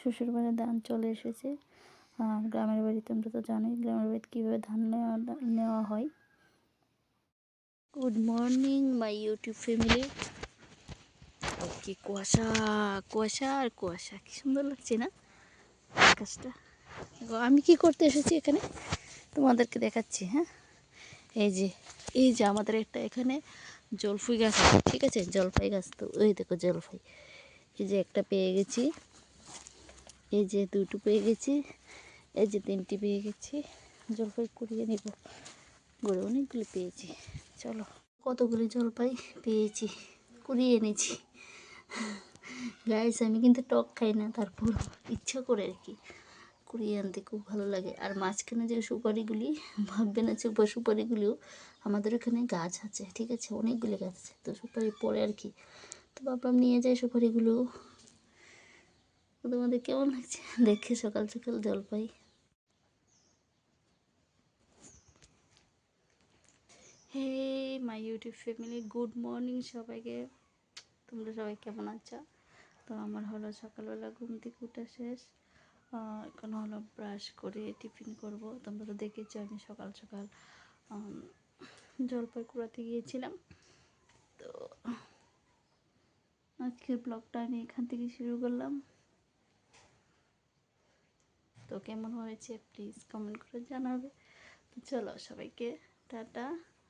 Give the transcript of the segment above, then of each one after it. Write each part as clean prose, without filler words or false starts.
শ্বশুরবাড়ির ধান চলে এসেছে। আর গ্রামের বাড়িতে তোমরা তো জানোই গ্রামের বাড়িতে কীভাবে ধান নেওয়া হয়। Good morning my YouTube family. কি কুয়াশা, কুয়াশা আর কুয়াশা, কি সুন্দর লাগছে না আকাশটা। আমি কি করতে এসেছি এখানে তোমাদেরকে দেখাচ্ছি। হ্যাঁ, এই যে আমাদের একটা এখানে জলফুই গাছ আছে, ঠিক আছে, জলপাই গাছ। তো ওই দেখো জলপাই, এই যে একটা পেয়ে গেছি, এই যে দুটো পেয়ে গেছি, এই যে তিনটি পেয়ে গেছি। জলপাই কুড়িয়ে নিব, গড়ে অনেকগুলি পেয়েছি। চলো, কতগুলি জলপাই পেয়েছি, কুড়িয়ে এনেছি। গাইস, আমি কিন্তু টক খাই না, তারপর ইচ্ছা করে আর কি কুড়িয়ে আনতে খুব ভালো লাগে। আর মাঝখানে যে সুপারিগুলি, ভাববে না সুপারিগুলিও আমাদের ওখানে গাছ আছে, ঠিক আছে, অনেকগুলি গাছ আছে। তো সুপারি পড়ে আর কি, তো ভাবলাম নিয়ে যাই সুপারিগুলো। তোমাদের কেমন লাগছে দেখে সকাল সকাল জলপাই? Hey my YouTube family, good morning সবাইকে। তোমরা সবাই কেমন আছো? তো আমার হলো সকালবেলা ঘুম থেকে উঠা শেষ। এখন হলো ব্রাশ করে টিফিন করব। তোমরা তো দেখেছো আমি সকাল সকাল জলপাই কুড়াতে গিয়েছিলাম। তো আজকের ব্লগটা আমি এখান থেকে শুরু করলাম। তো কেমন হয়েছে প্লিজ কমেন্ট করে জানাবে। তো চলো সবাইকে টাটা।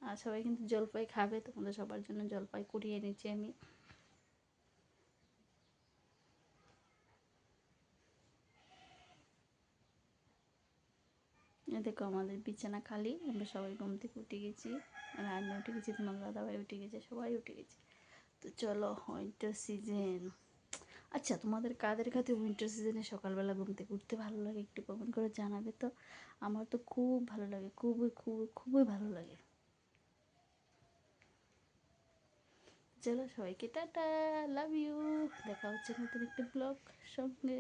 আর সবাই কিন্তু জলপাই খাবে, তোমাদের সবার জন্য জলপাই কুড়িয়ে এনেছি আমি। দেখো আমাদের বিছানা খালি, আমরা সবাই ঘুম থেকে উঠে গেছি। আর আমি উঠে গেছি, তোমার দাদাভাই উঠে গেছে, সবাই উঠে গেছে। তো চলো, উইন্টার সিজন। আচ্ছা, তোমাদের কাদের কাছে উইন্টার সিজনে সকালবেলা ঘুম থেকে উঠতে ভালো লাগে একটু কমেন্ট করে জানাবে তো। আমার তো খুব ভালো লাগে, খুবই খুবই খুবই ভালো লাগে। চলো সবাইকে টাটা, লাভ ইউ। দেখা হচ্ছে নতুন একটা ব্লগ সঙ্গে।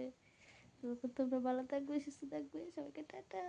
তোমরা ভালো থাকবে, সুস্থ থাকবে, সবাইকে টাটা।